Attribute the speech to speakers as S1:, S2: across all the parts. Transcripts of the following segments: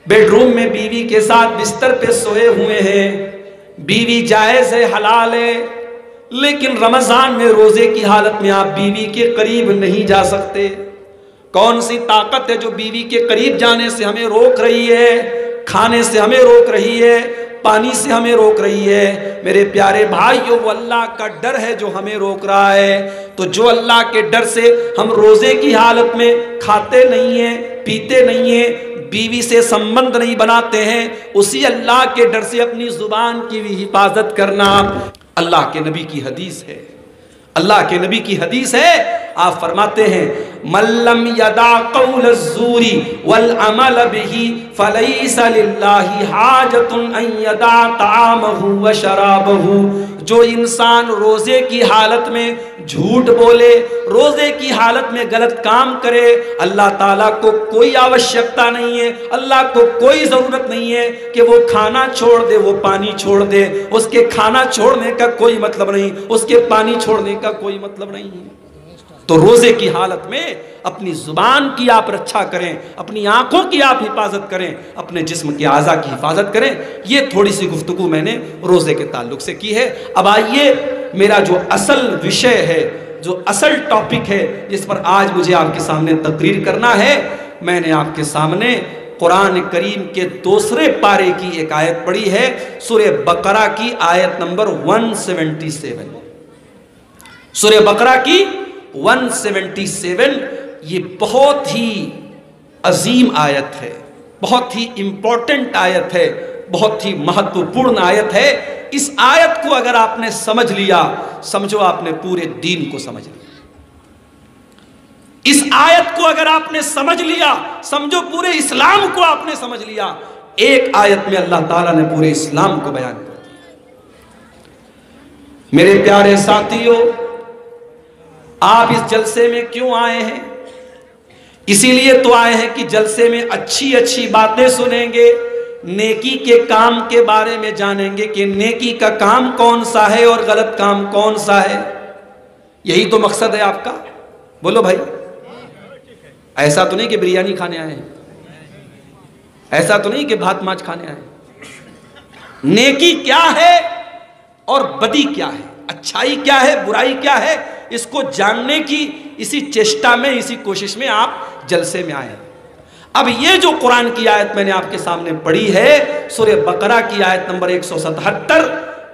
S1: Bed room میں بیوی کے ساتھ بستر پہ سوئے ہوئے ہیں، بیوی جائز ہے، حلال ہے، لیکن رمضان میں روزے کی حالت میں آپ بیوی کے قریب نہیں جا سکتے۔ کون سی طاقت ہے جو بیوی کے قریب جانے سے ہمیں روک رہی ہے، کھانے سے ہمیں روک رہی ہے، پانی سے ہمیں روک رہی ہے؟ میرے پیارے بھائیو، وہ اللہ کا ڈر ہے جو ہمیں روک رہا ہے۔ تو جو اللہ کے ڈر سے ہم روزے کی حالت میں کھاتے نہیں ہیں، پیتے نہیں ہیں، بیوی سے سمبند نہیں بناتے ہیں، اسی اللہ کے ڈر سے اپنی زبان کی بھی حفاظت کرنا اللہ کے نبی کی حدیث ہے۔ اللہ کے نبی کی حدیث ہے، آپ فرماتے ہیں من لم یدع قول الزور والعمل به فلیس للہ حاجۃ ان یدع طعامہ وشرابہ۔ جو انسان روزے کی حالت میں جھوٹ بولے، روزے کی حالت میں غلط کام کرے، اللہ تعالیٰ کو کوئی آوشکتا نہیں ہے، اللہ کو کوئی ضرورت نہیں ہے کہ وہ کھانا چھوڑ دے، وہ پانی چھوڑ دے۔ اس کے کھانا چھوڑنے کا کوئی مطلب نہیں، اس کے پانی چھوڑنے کا کوئی مطلب نہیں ہے۔ تو روزے کی حالت میں اپنی زبان کی آپ رچھا کریں، اپنی آنکھوں کی آپ حفاظت کریں، اپنے جسم کے اعضاء کی حفاظت کریں۔ یہ تھوڑی سی گفتگو میں نے روزے کے تعلق سے کی ہے۔ اب آئیے میرا جو اصل وشے ہے، جو اصل ٹاپک ہے، جس پر آج مجھے آپ کے سامنے تقریر کرنا ہے، میں نے آپ کے سامنے قرآن کریم کے دوسرے پارے کی ایک آیت پڑھی ہے، سورہ بقرہ کی آیت نمبر 177۔ سورہ بقرہ کی 177، یہ بہت ہی عظیم آیت ہے، بہت ہی امپورٹنٹ آیت ہے، بہت ہی مہتوپورن آیت ہے۔ اس آیت کو اگر آپ نے سمجھ لیا، سمجھو آپ نے پورے دین کو سمجھ لیا۔ اس آیت کو اگر آپ نے سمجھ لیا، سمجھو پورے اسلام کو آپ نے سمجھ لیا۔ ایک آیت میں اللہ تعالیٰ نے پورے اسلام کو بیان کر دیا۔ میرے پیارے ساتھیوں، آپ اس جلسے میں کیوں آئے ہیں؟ اسی لیے تو آئے ہیں کہ جلسے میں اچھی اچھی باتیں سنیں گے، نیکی کے کام کے بارے میں جانیں گے کہ نیکی کا کام کون سا ہے اور غلط کام کون سا ہے۔ یہی تو مقصد ہے آپ کا؟ بولو بھائی، ایسا تو نہیں کہ بریانی کھانے آئے ہیں، ایسا تو نہیں کہ بھات ماچ کھانے آئے ہیں۔ نیکی کیا ہے اور بدی کیا ہے، اچھائی کیا ہے، برائی کیا ہے، اس کو جاننے کی اسی چیشٹا میں، اسی کوشش میں آپ جلسے میں آئے ہیں۔ اب یہ جو قرآن کی آیت میں نے آپ کے سامنے پڑھی ہے، سورہ بقرہ کی آیت نمبر 177،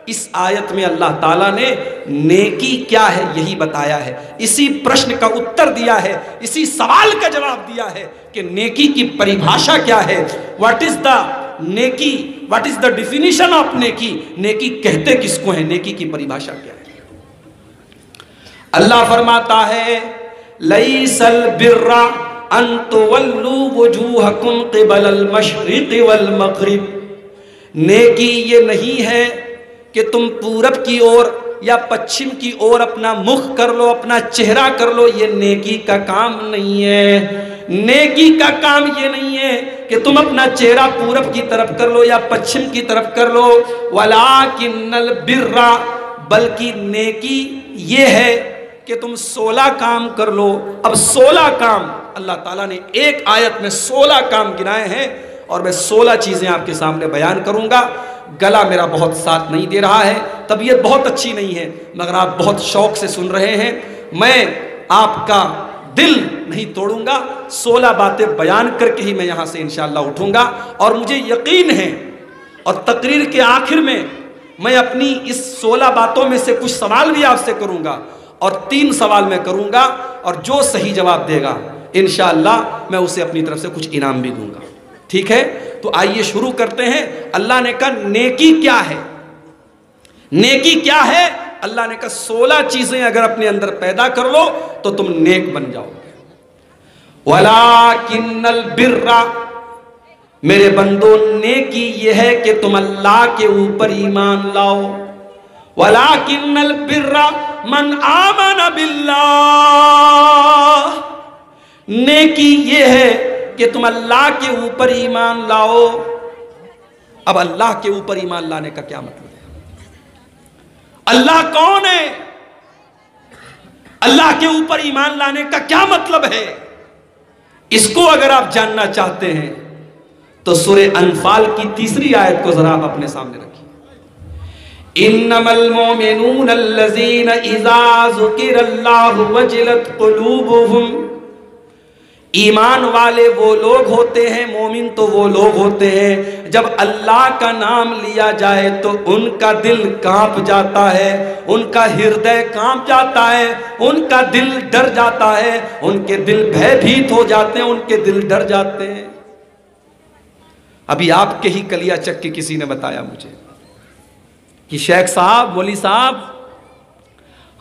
S1: اس آیت میں اللہ تعالیٰ نے نیکی کیا ہے یہی بتایا ہے، اسی پرشن کا اتر دیا ہے، اسی سوال کا جواب دیا ہے کہ نیکی کی پریبھاشا کیا ہے۔ واٹ از دا نیکی، what is the definition of نیکی، نیکی کہتے کس کو ہیں، نیکی کی پریبھاشا کیا ہے۔ اللہ فرماتا ہے لیس البر ان تولوا وجوہکم قبل المشرق والمغرب، نیکی یہ نہیں ہے کہ تم پورب کی اور یا پچھم کی اور اپنا مخ کر لو، اپنا چہرہ کر لو، یہ نیکی کا کام نہیں ہے۔ نیکی کا کام یہ نہیں ہے کہ تم اپنا چہرہ پورب کی طرف کر لو یا پچھم کی طرف کر لو، وَلَٰكِنَّ الْبِرَّ، بلکہ نیکی یہ ہے کہ تم 16 کام کر لو۔ اب 16 کام اللہ تعالیٰ نے ایک آیت میں 16 کام گنائے ہیں، اور میں 16 چیزیں آپ کے سامنے بیان کروں گا۔ گلا میرا بہت ساتھ نہیں دے رہا ہے، طبیعت بہت اچھی نہیں ہے، مگر آپ بہت شوق سے سن رہے ہیں، میں آپ کا دل نہیں توڑوں گا۔ 16 باتیں بیان کر کے ہی میں یہاں سے انشاءاللہ اٹھوں گا، اور مجھے یقین ہے، اور تقریر کے آخر میں میں اپنی اس 16 باتوں میں سے کچھ سوال بھی آپ سے کروں گا، اور 3 سوال میں کروں گا، اور جو صحیح جواب دے گا انشاءاللہ میں اسے اپنی طرف سے کچھ انعام بھی دوں گا۔ ٹھیک ہے؟ تو آئیے شروع کرتے ہیں۔ اللہ نے کہا نیکی کیا ہے؟ نیکی کیا ہے؟ اللہ نے کہا 16 چیزیں اگر اپنے اندر پیدا کر لو تو تم نیک بن جاؤ گے۔ وَلَٰكِنَّ الْبِرَّ، میرے بندو نیکی یہ ہے کہ تم اللہ کے اوپر ایمان لاؤ۔ وَلَٰكِنَّ الْبِرَّ مَنْ آمَنَ بِاللَّهِ، نیکی یہ ہے کہ تم اللہ کے اوپر ایمان لاؤ۔ اب اللہ کے اوپر ایمان لانے کا کیا مطلب ہے؟ اللہ کون ہے؟ اللہ کے اوپر ایمان لانے کا کیا مطلب ہے؟ اس کو اگر آپ جاننا چاہتے ہیں تو سورہ انفال کی تیسری آیت کو ذرا آپ اپنے سامنے رکھیے. انما المؤمنون الذین اذا ذکر اللہ وجلت قلوبهم. ایمان والے وہ لوگ ہوتے ہیں، مومن تو وہ لوگ ہوتے ہیں جب اللہ کا نام لیا جائے تو ان کا دل کانپ جاتا ہے، ان کا ہردے کانپ جاتا ہے، ان کا دل ڈر جاتا ہے، ان کے دل بھے بھیت ہو جاتے ہیں، ان کے دل ڈر جاتے ہیں. ابھی آپ کے ہی کلیا چک کے کسی نے بتایا مجھے کہ شیخ صاحب، ولی صاحب،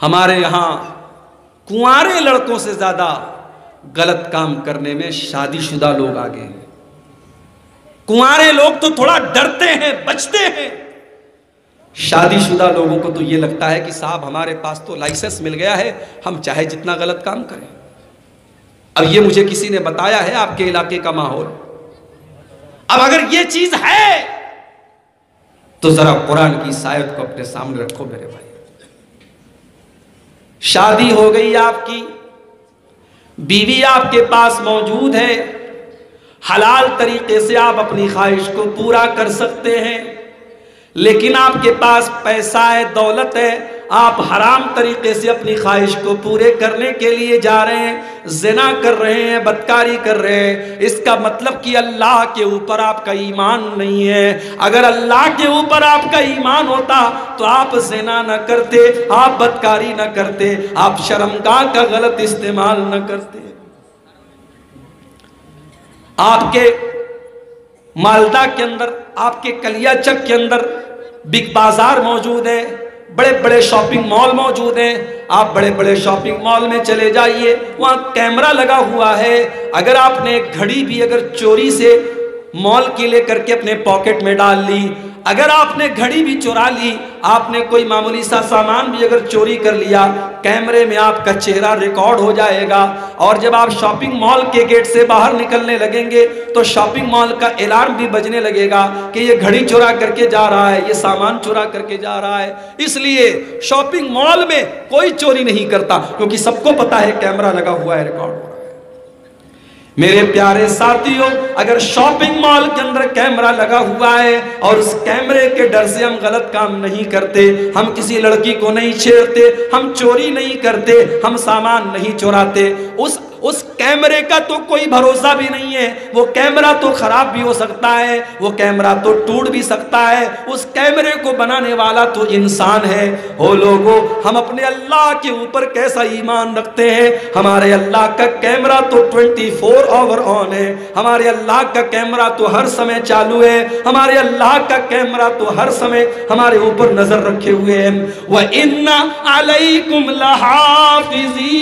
S1: ہمارے یہاں کنوارے لڑکوں سے زیادہ غلط کام کرنے میں شادی شدہ لوگ آگے ہیں. کنوارے لوگ تو تھوڑا ڈرتے ہیں، بچتے ہیں، شادی شدہ لوگوں کو تو یہ لگتا ہے کہ صاحب ہمارے پاس تو لائسنس مل گیا ہے، ہم چاہے جتنا غلط کام کریں. اب یہ مجھے کسی نے بتایا ہے آپ کے علاقے کا ماحول. اب اگر یہ چیز ہے تو ذرا قرآن کی اس آیت کو اپنے سامنے رکھو میرے بھائی. شادی ہو گئی آپ کی، بیوی آپ کے پاس موجود ہے، حلال طریقے سے آپ اپنی خواہش کو پورا کر سکتے ہیں، لیکن آپ کے پاس پیسہ ہے، دولت ہے، آپ حرام طریقے سے اپنی خواہش کو پورے کرنے کے لیے جا رہے ہیں، زنا کر رہے ہیں، بدکاری کر رہے ہیں. اس کا مطلب کہ اللہ کے اوپر آپ کا ایمان نہیں ہے. اگر اللہ کے اوپر آپ کا ایمان ہوتا تو آپ زنا نہ کرتے، آپ بدکاری نہ کرتے، آپ شرمگاہ کا غلط استعمال نہ کرتے. آپ کے مالدہ کے اندر، آپ کے کلیا چک کے اندر بگ بازار موجود ہے، بڑے بڑے شاپنگ مال موجود ہیں. آپ بڑے بڑے شاپنگ مال میں چلے جائیے، وہاں کیمرہ لگا ہوا ہے. اگر آپ نے گھڑی بھی اگر چوری سے مال کی لے کر کے اپنے پاکٹ میں ڈال لی، اگر آپ نے گھڑی بھی چورا لی، آپ نے کوئی معمولی سا سامان بھی اگر چوری کر لیا، کیمرے میں آپ کا چہرہ ریکارڈ ہو جائے گا. اور جب آپ شاپنگ مال کے گیٹ سے باہر نکلنے لگیں گے تو شاپنگ مال کا الارم بھی بجنے لگے گا کہ یہ گھڑی چورا کر کے جا رہا ہے، یہ سامان چورا کر کے جا رہا ہے. اس لیے شاپنگ مال میں کوئی چوری نہیں کرتا، کیونکہ سب کو پتا ہے کیمرہ لگا ہوا ہے، ریکارڈ ہو رہا ہے. میرے پیارے ساتھیوں، اگر شاپنگ مال کے اندر کیمرہ لگا ہوا ہے اور اس کیمرے کے ڈر سے ہم غلط کام نہیں کرتے، ہم کسی لڑکی کو نہیں چھیڑتے، ہم چوری نہیں کرتے، ہم سامان نہیں چوراتے، اس کیمرے کا تو کوئی بھروسہ بھی نہیں ہے. وہ کیمرہ تو خراب بھی ہو سکتا ہے، وہ کیمرہ تو ٹوٹ بھی سکتا ہے، اس کیمرے کو بنانے والا تو انسان ہے. او لوگوں، ہم اپنے اللہ کے اوپر کیسا ایمان رکھتے ہیں؟ ہمارے اللہ کا کیمرہ تو 24 آور آن ہے، ہمارے اللہ کا کیمرہ تو ہر سمے چالو ہے، ہمارے اللہ کا کیمرہ تو ہر سمے ہمارے اوپر نظر رکھے ہوئے ہیں. وَإِنَّ عَلَيْكُمْ لَحَافِظِينَ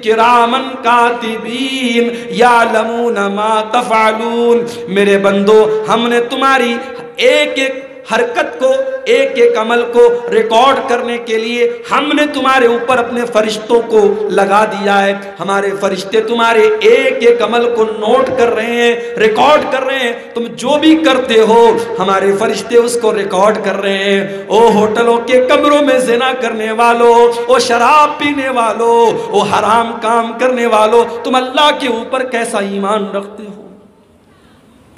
S1: کرامن کاتبین یعلمون ما تفعلون. میرے بندو، ہم نے تمہاری ایک ایک حرکت کو، ایک ایک عمل کو ریکارڈ کرنے کے لیے ہم نے تمہارے اوپر اپنے فرشتوں کو لگا دیا ہے. ہمارے فرشتے تمہارے ایک ایک عمل کو نوٹ کر رہے ہیں، ریکارڈ کر رہے ہیں. تم جو بھی کرتے ہو ہمارے فرشتے اس کو ریکارڈ کر رہے ہیں. او ہوٹلوں کے کمروں میں زنا کرنے والوں، او شراب پینے والوں، او حرام کام کرنے والوں، تم اللہ کے اوپر کیسا ایمان رکھتے ہو؟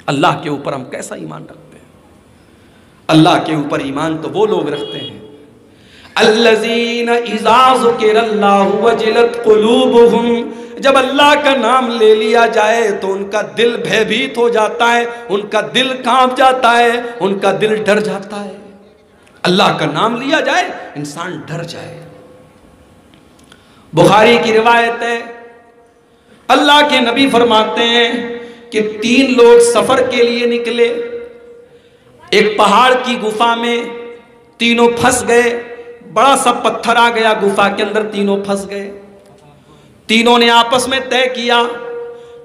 S1: اللہ کے اوپر ہم کیسا ایمان رکھتے ہیں؟ اللہ کے اوپر ایمان تو وہ لوگ رکھتے ہیں الذین اذا ذکر اللہ وجلت قلوبہم. جب اللہ کا نام لے لیا جائے تو ان کا دل بھے بھیت ہو جاتا ہے، ان کا دل کانپ جاتا ہے، ان کا دل ڈر جاتا ہے. اللہ کا نام لیا جائے انسان ڈر جائے. بخاری کی روایت ہے، اللہ کے نبی فرماتے ہیں کہ 3 لوگ سفر کے لیے نکلے، ایک پہاڑ کی گفا میں تینوں پھنس گئے. بڑا سا پتھر آ گیا گفا کے اندر، تینوں پھنس گئے. تینوں نے آپس میں طے کیا،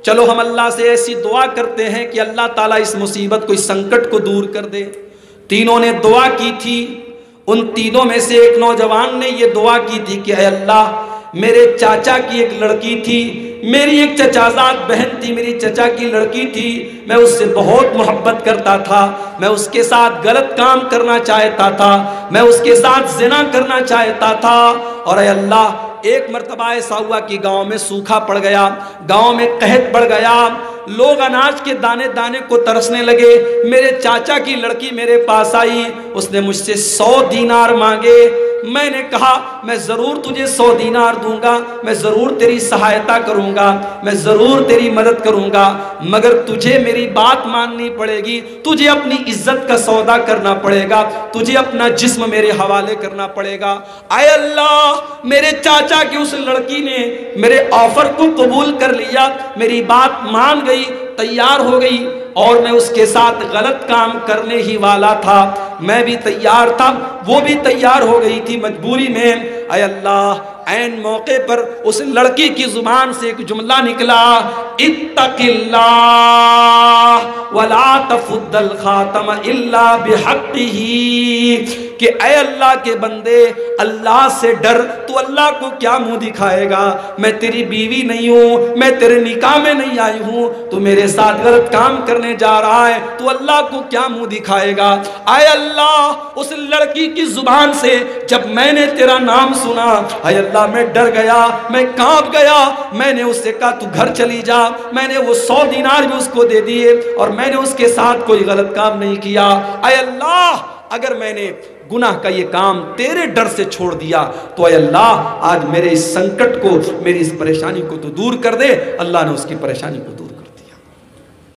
S1: چلو ہم اللہ سے ایسی دعا کرتے ہیں کہ اللہ تعالیٰ اس مصیبت کو، اس سنکٹ کو دور کر دے. تینوں نے دعا کی تھی. ان تینوں میں سے ایک نوجوان نے یہ دعا کی تھی کہ اے اللہ، میرے چاچا کی ایک لڑکی تھی، میری ایک چچازاد بہن تھی، میری چچا کی لڑکی تھی، میں اس سے بہت محبت کرتا تھا، میں اس کے ساتھ غلط کام کرنا چاہتا تھا، میں اس کے ساتھ زنا کرنا چاہتا تھا. اور اے اللہ، ایک مرتبہ ایسا ہوا کہ گاؤں میں سوکھا پڑ گیا، گاؤں میں قحط پڑ گیا، لوگ اناج کے دانے دانے کو ترسنے لگے. میرے چاچا کی لڑکی میرے پاس آئی, اس نے مجھ سے 100 دینار مانگے. میں نے کہا میں ضرور تجھے 100 دینار دوں گا, میں ضرور تیری سہایتا کروں گا, میں ضرور تیری مدد کروں گا, مگر تجھے میری بات ماننی پڑے گی, تجھے اپنی عزت کا سودا کرنا پڑے گا, تجھے اپنا جسم میرے حوالے کرنا پڑے گا. اے اللہ, میرے چاچا کی اس لڑکی نے میرے آفر کو قبول کر لیا, میری بات مان گئی, تیار ہو گئی, اور میں اس کے ساتھ غلط کام کرنے ہی والا تھا. میں بھی تیار تھا, وہ بھی تیار ہو گئی تھی مجبوری میں. اے اللہ, عین موقع پر اس لڑکی کی زبان سے ایک جملہ نکلا, اتق اللہ ولا تفض الخاتم الا بحقہ, کہ اے اللہ کے بندے اللہ سے ڈر, تو اللہ کو کیا منہ دکھائے گا؟ میں تیری بیوی نہیں ہوں, میں تیرے نکاح میں نہیں آئی ہوں, تو میرے ساتھ غلط کام کرنے جا رہا ہے, تو اللہ کو کیا منہ دکھائے گا؟ اے اللہ, اس لڑکی کی زبان سے جب میں نے تیرا نام سنا, اے اللہ میں ڈر گیا, میں کانپ گیا. میں نے اس سے کہا تو گھر چلی جا. میں نے وہ 100 دینار بھی اس کو دے دیے, اور میں نے اس کے ساتھ کوئی غلط کام نہیں کیا. اے اللہ, اگر میں نے گناہ کا یہ کام تیرے ڈر سے چھوڑ دیا تو اے اللہ آج میرے اس سنکٹ کو, میری اس پریشانی کو تو دور کر دے. اللہ نے اس کی پریشانی کو دور